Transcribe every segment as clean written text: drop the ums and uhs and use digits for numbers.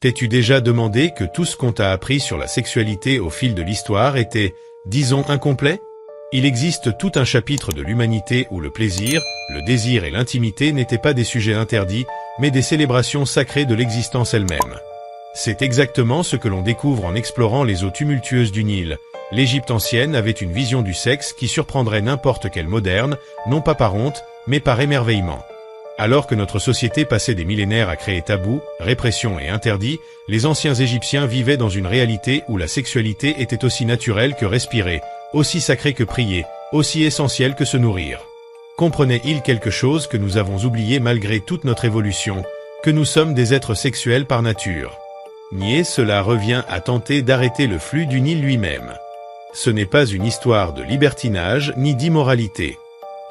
T'es-tu déjà demandé que tout ce qu'on t'a appris sur la sexualité au fil de l'histoire était, disons, incomplet? Il existe tout un chapitre de l'humanité où le plaisir, le désir et l'intimité n'étaient pas des sujets interdits, mais des célébrations sacrées de l'existence elle-même. C'est exactement ce que l'on découvre en explorant les eaux tumultueuses du Nil. L'Égypte ancienne avait une vision du sexe qui surprendrait n'importe quel moderne, non pas par honte, mais par émerveillement. Alors que notre société passait des millénaires à créer tabous, répressions et interdits, les anciens Égyptiens vivaient dans une réalité où la sexualité était aussi naturelle que respirer, aussi sacrée que prier, aussi essentielle que se nourrir. Comprenaient-ils quelque chose que nous avons oublié malgré toute notre évolution, que nous sommes des êtres sexuels par nature? Nier cela revient à tenter d'arrêter le flux du Nil lui-même. Ce n'est pas une histoire de libertinage ni d'immoralité.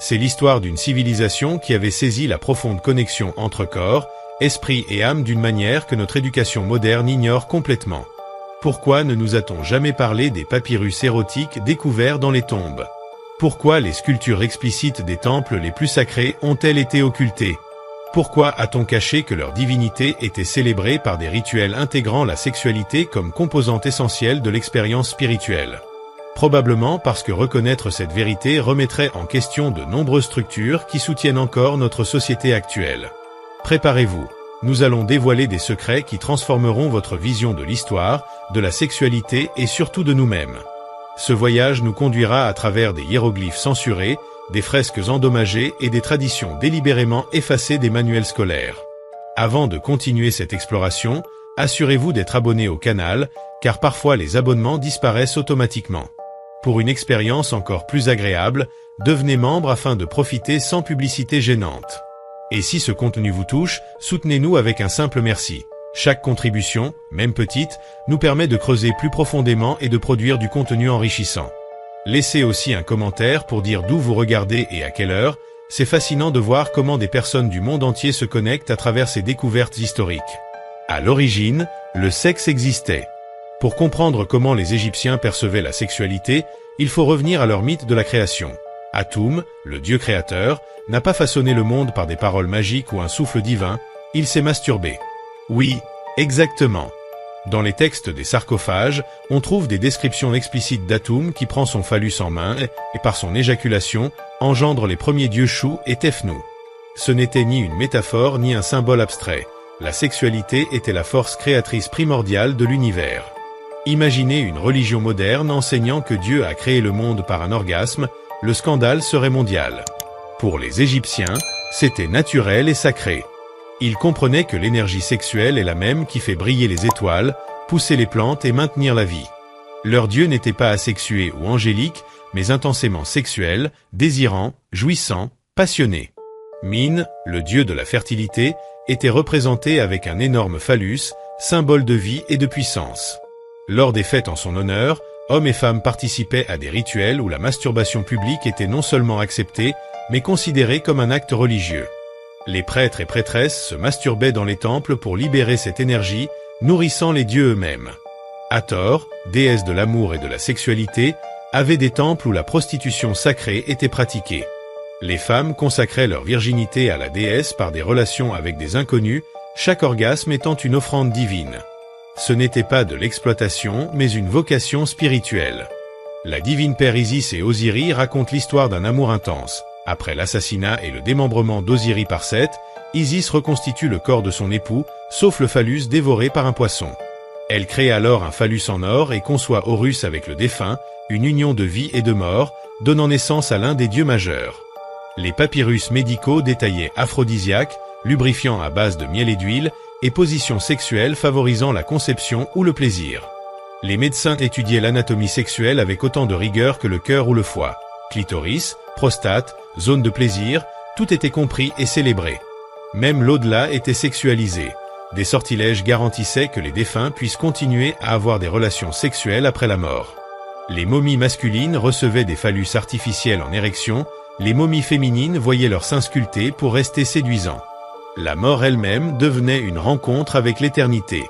C'est l'histoire d'une civilisation qui avait saisi la profonde connexion entre corps, esprit et âme d'une manière que notre éducation moderne ignore complètement. Pourquoi ne nous a-t-on jamais parlé des papyrus érotiques découverts dans les tombes? Pourquoi les sculptures explicites des temples les plus sacrés ont-elles été occultées? Pourquoi a-t-on caché que leur divinité était célébrée par des rituels intégrant la sexualité comme composante essentielle de l'expérience spirituelle? Probablement parce que reconnaître cette vérité remettrait en question de nombreuses structures qui soutiennent encore notre société actuelle. Préparez-vous, nous allons dévoiler des secrets qui transformeront votre vision de l'histoire, de la sexualité et surtout de nous-mêmes. Ce voyage nous conduira à travers des hiéroglyphes censurés, des fresques endommagées et des traditions délibérément effacées des manuels scolaires. Avant de continuer cette exploration, assurez-vous d'être abonné au canal, car parfois les abonnements disparaissent automatiquement. Pour une expérience encore plus agréable, devenez membre afin de profiter sans publicité gênante. Et si ce contenu vous touche, soutenez-nous avec un simple merci. Chaque contribution, même petite, nous permet de creuser plus profondément et de produire du contenu enrichissant. Laissez aussi un commentaire pour dire d'où vous regardez et à quelle heure. C'est fascinant de voir comment des personnes du monde entier se connectent à travers ces découvertes historiques. À l'origine, le sexe existait. Pour comprendre comment les Égyptiens percevaient la sexualité, il faut revenir à leur mythe de la création. Atum, le dieu créateur, n'a pas façonné le monde par des paroles magiques ou un souffle divin, il s'est masturbé. Oui, exactement. Dans les textes des sarcophages, on trouve des descriptions explicites d'Atum qui prend son phallus en main et par son éjaculation, engendre les premiers dieux Chou et Tefnou. Ce n'était ni une métaphore ni un symbole abstrait. La sexualité était la force créatrice primordiale de l'univers. Imaginez une religion moderne enseignant que Dieu a créé le monde par un orgasme, le scandale serait mondial. Pour les Égyptiens, c'était naturel et sacré. Ils comprenaient que l'énergie sexuelle est la même qui fait briller les étoiles, pousser les plantes et maintenir la vie. Leur Dieu n'était pas asexué ou angélique, mais intensément sexuel, désirant, jouissant, passionné. Min, le dieu de la fertilité, était représenté avec un énorme phallus, symbole de vie et de puissance. Lors des fêtes en son honneur, hommes et femmes participaient à des rituels où la masturbation publique était non seulement acceptée, mais considérée comme un acte religieux. Les prêtres et prêtresses se masturbaient dans les temples pour libérer cette énergie, nourrissant les dieux eux-mêmes. Hathor, déesse de l'amour et de la sexualité, avait des temples où la prostitution sacrée était pratiquée. Les femmes consacraient leur virginité à la déesse par des relations avec des inconnus, chaque orgasme étant une offrande divine. Ce n'était pas de l'exploitation, mais une vocation spirituelle. La divine père Isis et Osiris racontent l'histoire d'un amour intense. Après l'assassinat et le démembrement d'Osiris par Seth, Isis reconstitue le corps de son époux, sauf le phallus dévoré par un poisson. Elle crée alors un phallus en or et conçoit Horus avec le défunt, une union de vie et de mort, donnant naissance à l'un des dieux majeurs. Les papyrus médicaux détaillaient aphrodisiaques, lubrifiants à base de miel et d'huile, et positions sexuelles favorisant la conception ou le plaisir. Les médecins étudiaient l'anatomie sexuelle avec autant de rigueur que le cœur ou le foie. Clitoris, prostate, zone de plaisir, tout était compris et célébré. Même l'au-delà était sexualisé. Des sortilèges garantissaient que les défunts puissent continuer à avoir des relations sexuelles après la mort. Les momies masculines recevaient des phallus artificiels en érection, les momies féminines voyaient leurs seins sculptés pour rester séduisants. La mort elle-même devenait une rencontre avec l'éternité.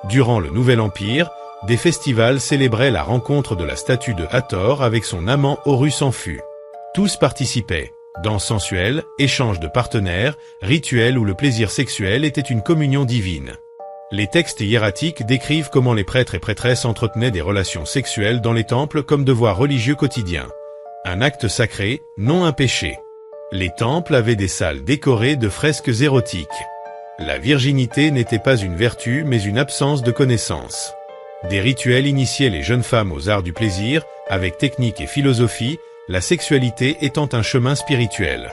Durant le Nouvel Empire, des festivals célébraient la rencontre de la statue de Hathor avec son amant Horus en fût. Tous participaient. Danse sensuelle, échange de partenaires, rituels où le plaisir sexuel était une communion divine. Les textes hiératiques décrivent comment les prêtres et prêtresses entretenaient des relations sexuelles dans les temples comme devoir religieux quotidien. Un acte sacré, non un péché. Les temples avaient des salles décorées de fresques érotiques. La virginité n'était pas une vertu mais une absence de connaissance. Des rituels initiaient les jeunes femmes aux arts du plaisir, avec technique et philosophie, la sexualité étant un chemin spirituel.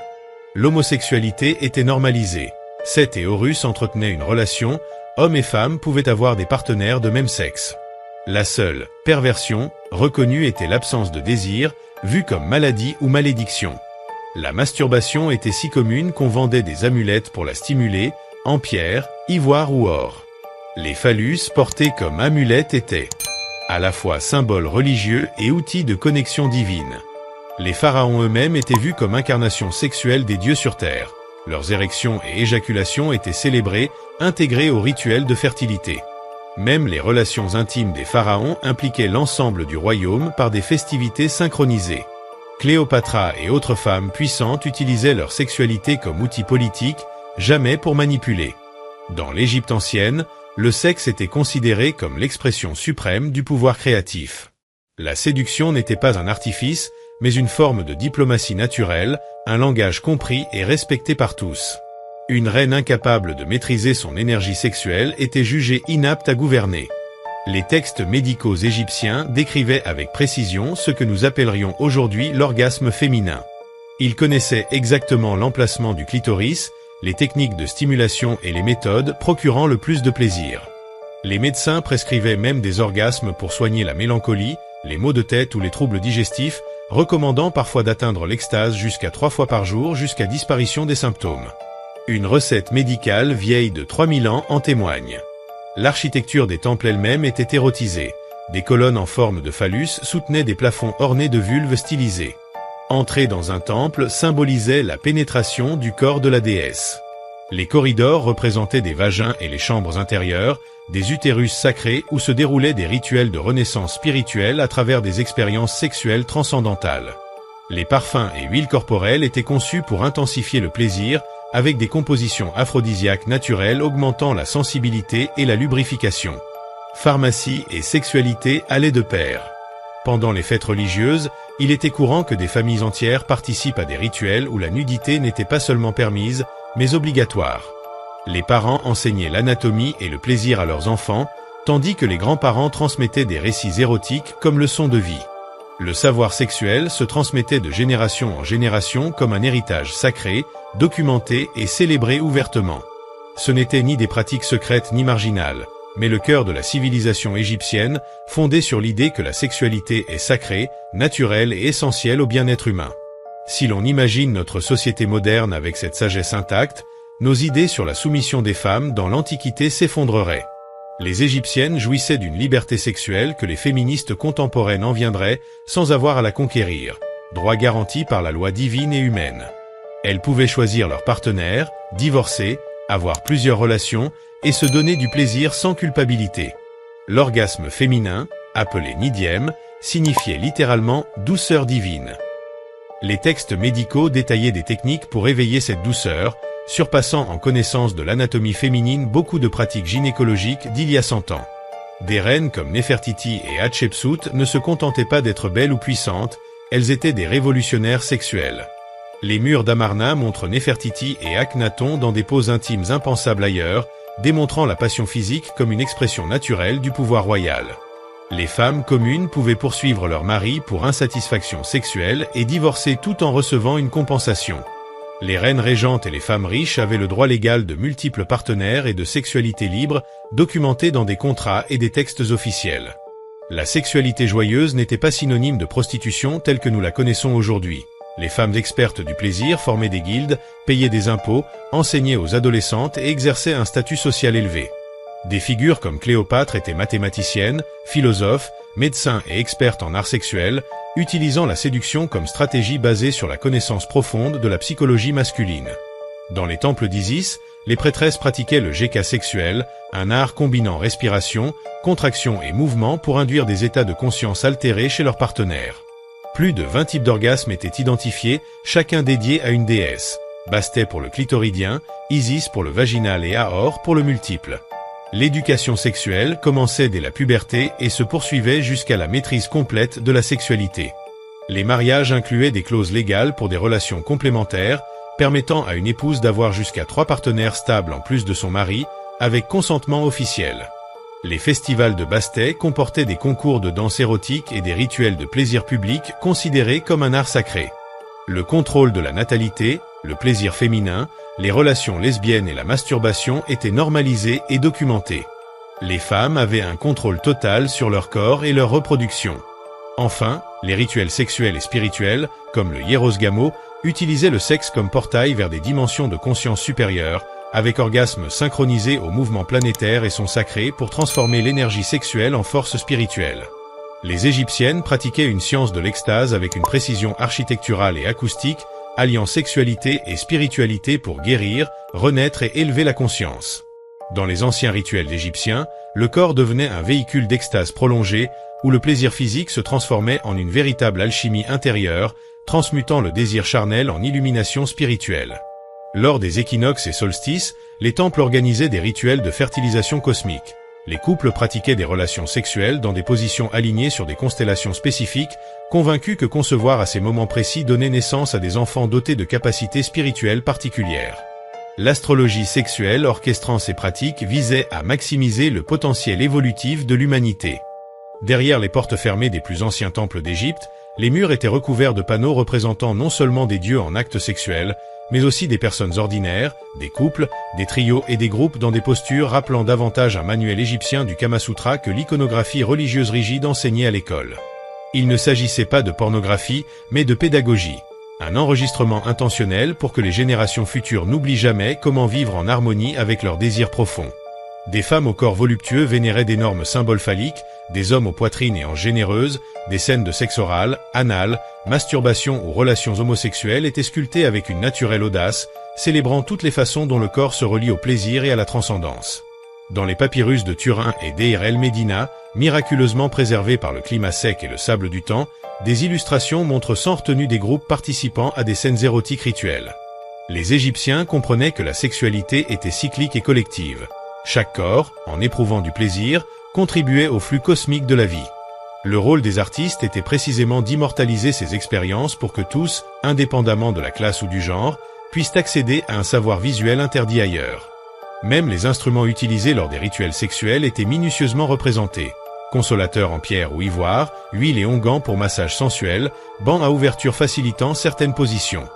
L'homosexualité était normalisée. Seth et Horus entretenaient une relation, hommes et femmes pouvaient avoir des partenaires de même sexe. La seule perversion reconnue était l'absence de désir, vue comme maladie ou malédiction. La masturbation était si commune qu'on vendait des amulettes pour la stimuler, en pierre, ivoire ou or. Les phallus portés comme amulettes étaient à la fois symboles religieux et outils de connexion divine. Les pharaons eux-mêmes étaient vus comme incarnations sexuelles des dieux sur terre. Leurs érections et éjaculations étaient célébrées, intégrées au rituel de fertilité. Même les relations intimes des pharaons impliquaient l'ensemble du royaume par des festivités synchronisées. Cléopâtra et autres femmes puissantes utilisaient leur sexualité comme outil politique, jamais pour manipuler. Dans l'Égypte ancienne, le sexe était considéré comme l'expression suprême du pouvoir créatif. La séduction n'était pas un artifice, mais une forme de diplomatie naturelle, un langage compris et respecté par tous. Une reine incapable de maîtriser son énergie sexuelle était jugée inapte à gouverner. Les textes médicaux égyptiens décrivaient avec précision ce que nous appellerions aujourd'hui l'orgasme féminin. Ils connaissaient exactement l'emplacement du clitoris, les techniques de stimulation et les méthodes procurant le plus de plaisir. Les médecins prescrivaient même des orgasmes pour soigner la mélancolie, les maux de tête ou les troubles digestifs, recommandant parfois d'atteindre l'extase jusqu'à 3 fois par jour jusqu'à disparition des symptômes. Une recette médicale vieille de 3000 ans en témoigne. L'architecture des temples elle-même était érotisée. Des colonnes en forme de phallus soutenaient des plafonds ornés de vulves stylisées. Entrer dans un temple symbolisait la pénétration du corps de la déesse. Les corridors représentaient des vagins et les chambres intérieures, des utérus sacrés où se déroulaient des rituels de renaissance spirituelle à travers des expériences sexuelles transcendantales. Les parfums et huiles corporelles étaient conçus pour intensifier le plaisir, avec des compositions aphrodisiaques naturelles augmentant la sensibilité et la lubrification. Pharmacie et sexualité allaient de pair. Pendant les fêtes religieuses, il était courant que des familles entières participent à des rituels où la nudité n'était pas seulement permise, mais obligatoire. Les parents enseignaient l'anatomie et le plaisir à leurs enfants, tandis que les grands-parents transmettaient des récits érotiques comme leçons de vie. Le savoir sexuel se transmettait de génération en génération comme un héritage sacré, documenté et célébré ouvertement. Ce n'étaient ni des pratiques secrètes ni marginales, mais le cœur de la civilisation égyptienne, fondée sur l'idée que la sexualité est sacrée, naturelle et essentielle au bien-être humain. Si l'on imagine notre société moderne avec cette sagesse intacte, nos idées sur la soumission des femmes dans l'Antiquité s'effondreraient. Les Égyptiennes jouissaient d'une liberté sexuelle que les féministes contemporaines enviendraient sans avoir à la conquérir, droit garanti par la loi divine et humaine. Elles pouvaient choisir leur partenaire, divorcer, avoir plusieurs relations et se donner du plaisir sans culpabilité. L'orgasme féminin, appelé nidiem, signifiait littéralement « douceur divine ». Les textes médicaux détaillaient des techniques pour éveiller cette douceur, surpassant en connaissance de l'anatomie féminine beaucoup de pratiques gynécologiques d'il y a 100 ans. Des reines comme Néfertiti et Hatshepsut ne se contentaient pas d'être belles ou puissantes, elles étaient des révolutionnaires sexuels. Les murs d'Amarna montrent Néfertiti et Akhenaton dans des poses intimes impensables ailleurs, démontrant la passion physique comme une expression naturelle du pouvoir royal. Les femmes communes pouvaient poursuivre leur mari pour insatisfaction sexuelle et divorcer tout en recevant une compensation. Les reines régentes et les femmes riches avaient le droit légal de multiples partenaires et de sexualité libre, documentés dans des contrats et des textes officiels. La sexualité joyeuse n'était pas synonyme de prostitution telle que nous la connaissons aujourd'hui. Les femmes expertes du plaisir formaient des guildes, payaient des impôts, enseignaient aux adolescentes et exerçaient un statut social élevé. Des figures comme Cléopâtre étaient mathématiciennes, philosophes, médecins et expertes en arts sexuels, utilisant la séduction comme stratégie basée sur la connaissance profonde de la psychologie masculine. Dans les temples d'Isis, les prêtresses pratiquaient le géka sexuel, un art combinant respiration, contraction et mouvement pour induire des états de conscience altérés chez leurs partenaires. Plus de 20 types d'orgasmes étaient identifiés, chacun dédié à une déesse. Bastet pour le clitoridien, Isis pour le vaginal et Hathor pour le multiple. L'éducation sexuelle commençait dès la puberté et se poursuivait jusqu'à la maîtrise complète de la sexualité. Les mariages incluaient des clauses légales pour des relations complémentaires, permettant à une épouse d'avoir jusqu'à 3 partenaires stables en plus de son mari, avec consentement officiel. Les festivals de Bastet comportaient des concours de danse érotique et des rituels de plaisir public considérés comme un art sacré. Le contrôle de la natalité, le plaisir féminin, les relations lesbiennes et la masturbation étaient normalisés et documentés. Les femmes avaient un contrôle total sur leur corps et leur reproduction. Enfin, les rituels sexuels et spirituels, comme le hierosgamo, utilisaient le sexe comme portail vers des dimensions de conscience supérieures, avec orgasme synchronisé au mouvement planétaire et son sacré pour transformer l'énergie sexuelle en force spirituelle. Les Égyptiennes pratiquaient une science de l'extase avec une précision architecturale et acoustique, alliant sexualité et spiritualité pour guérir, renaître et élever la conscience. Dans les anciens rituels égyptiens, le corps devenait un véhicule d'extase prolongée, où le plaisir physique se transformait en une véritable alchimie intérieure, transmutant le désir charnel en illumination spirituelle. Lors des équinoxes et solstices, les temples organisaient des rituels de fertilisation cosmique. Les couples pratiquaient des relations sexuelles dans des positions alignées sur des constellations spécifiques, convaincus que concevoir à ces moments précis donnait naissance à des enfants dotés de capacités spirituelles particulières. L'astrologie sexuelle orchestrant ces pratiques visait à maximiser le potentiel évolutif de l'humanité. Derrière les portes fermées des plus anciens temples d'Égypte, les murs étaient recouverts de panneaux représentant non seulement des dieux en actes sexuels, mais aussi des personnes ordinaires, des couples, des trios et des groupes dans des postures rappelant davantage un manuel égyptien du Kama Sutra que l'iconographie religieuse rigide enseignée à l'école. Il ne s'agissait pas de pornographie, mais de pédagogie. Un enregistrement intentionnel pour que les générations futures n'oublient jamais comment vivre en harmonie avec leurs désirs profonds. Des femmes au corps voluptueux vénéraient d'énormes symboles phalliques, des hommes aux poitrines et hanches généreuses, des scènes de sexe oral, anal, masturbation ou relations homosexuelles étaient sculptées avec une naturelle audace, célébrant toutes les façons dont le corps se relie au plaisir et à la transcendance. Dans les papyrus de Turin et Deir el-Médina, miraculeusement préservés par le climat sec et le sable du temps, des illustrations montrent sans retenue des groupes participant à des scènes érotiques rituelles. Les Égyptiens comprenaient que la sexualité était cyclique et collective. Chaque corps, en éprouvant du plaisir, contribuait au flux cosmique de la vie. Le rôle des artistes était précisément d'immortaliser ces expériences pour que tous, indépendamment de la classe ou du genre, puissent accéder à un savoir visuel interdit ailleurs. Même les instruments utilisés lors des rituels sexuels étaient minutieusement représentés. Consolateurs en pierre ou ivoire, huile et onguents pour massage sensuel, bancs à ouverture facilitant certaines positions.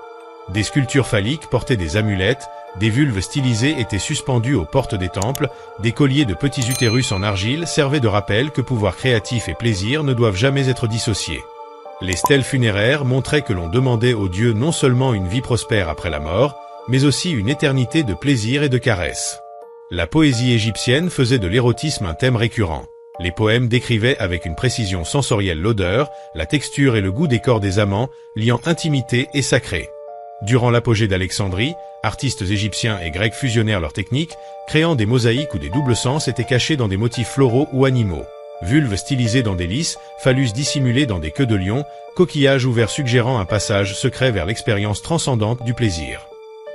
Des sculptures phalliques portaient des amulettes, des vulves stylisées étaient suspendues aux portes des temples, des colliers de petits utérus en argile servaient de rappel que pouvoir créatif et plaisir ne doivent jamais être dissociés. Les stèles funéraires montraient que l'on demandait aux dieux non seulement une vie prospère après la mort, mais aussi une éternité de plaisir et de caresses. La poésie égyptienne faisait de l'érotisme un thème récurrent. Les poèmes décrivaient avec une précision sensorielle l'odeur, la texture et le goût des corps des amants, liant intimité et sacré. Durant l'apogée d'Alexandrie, artistes égyptiens et grecs fusionnèrent leurs techniques, créant des mosaïques où des doubles sens étaient cachés dans des motifs floraux ou animaux. Vulves stylisées dans des lys, phallus dissimulés dans des queues de lion, coquillages ouverts suggérant un passage secret vers l'expérience transcendante du plaisir.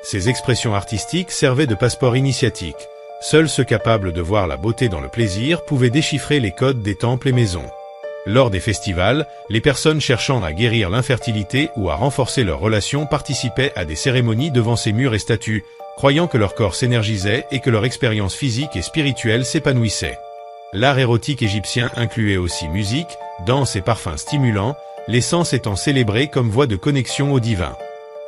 Ces expressions artistiques servaient de passeport initiatique. Seuls ceux capables de voir la beauté dans le plaisir pouvaient déchiffrer les codes des temples et maisons. Lors des festivals, les personnes cherchant à guérir l'infertilité ou à renforcer leurs relations participaient à des cérémonies devant ces murs et statues, croyant que leur corps s'énergisait et que leur expérience physique et spirituelle s'épanouissait. L'art érotique égyptien incluait aussi musique, danse et parfums stimulants, les sens étant célébrés comme voie de connexion au divin.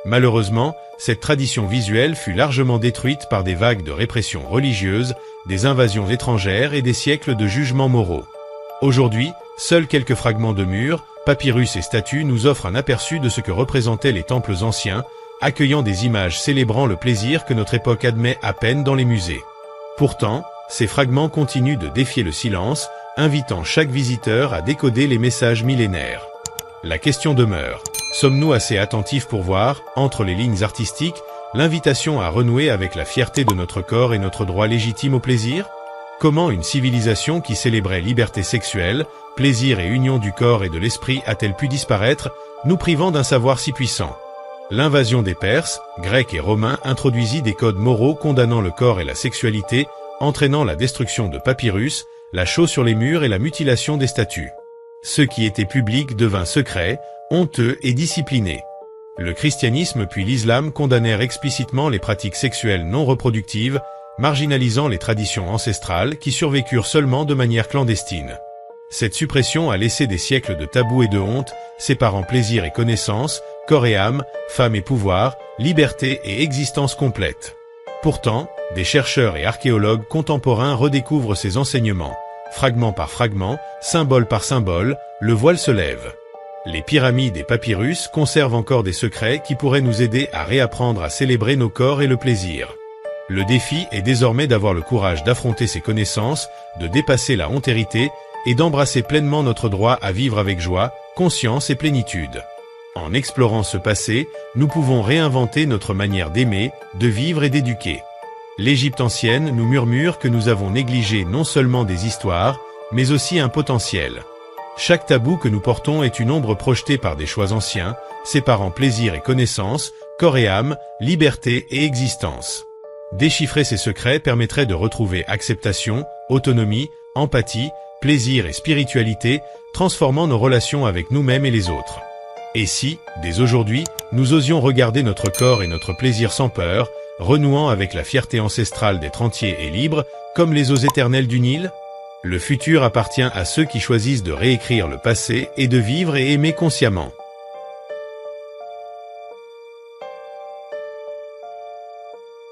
Malheureusement, cette tradition visuelle fut largement détruite par des vagues de répression religieuse, des invasions étrangères et des siècles de jugements moraux. Aujourd'hui, seuls quelques fragments de murs, papyrus et statues nous offrent un aperçu de ce que représentaient les temples anciens, accueillant des images célébrant le plaisir que notre époque admet à peine dans les musées. Pourtant, ces fragments continuent de défier le silence, invitant chaque visiteur à décoder les messages millénaires. La question demeure. Sommes-nous assez attentifs pour voir, entre les lignes artistiques, l'invitation à renouer avec la fierté de notre corps et notre droit légitime au plaisir ? Comment une civilisation qui célébrait liberté sexuelle, plaisir et union du corps et de l'esprit a-t-elle pu disparaître, nous privant d'un savoir si puissant ? L'invasion des Perses, Grecs et Romains introduisit des codes moraux condamnant le corps et la sexualité, entraînant la destruction de papyrus, la chaux sur les murs et la mutilation des statues. Ce qui était public devint secret, honteux et discipliné. Le christianisme puis l'islam condamnèrent explicitement les pratiques sexuelles non reproductives, marginalisant les traditions ancestrales qui survécurent seulement de manière clandestine. Cette suppression a laissé des siècles de tabous et de honte, séparant plaisir et connaissance, corps et âme, femme et pouvoir, liberté et existence complète. Pourtant, des chercheurs et archéologues contemporains redécouvrent ces enseignements. Fragment par fragment, symbole par symbole, le voile se lève. Les pyramides et papyrus conservent encore des secrets qui pourraient nous aider à réapprendre à célébrer nos corps et le plaisir. Le défi est désormais d'avoir le courage d'affronter ces connaissances, de dépasser la hontérité et d'embrasser pleinement notre droit à vivre avec joie, conscience et plénitude. En explorant ce passé, nous pouvons réinventer notre manière d'aimer, de vivre et d'éduquer. L'Égypte ancienne nous murmure que nous avons négligé non seulement des histoires, mais aussi un potentiel. Chaque tabou que nous portons est une ombre projetée par des choix anciens, séparant plaisir et connaissance, corps et âme, liberté et existence. Déchiffrer ces secrets permettrait de retrouver acceptation, autonomie, empathie, plaisir et spiritualité, transformant nos relations avec nous-mêmes et les autres. Et si, dès aujourd'hui, nous osions regarder notre corps et notre plaisir sans peur, renouant avec la fierté ancestrale d'être entiers et libres, comme les eaux éternelles du Nil? Le futur appartient à ceux qui choisissent de réécrire le passé et de vivre et aimer consciemment.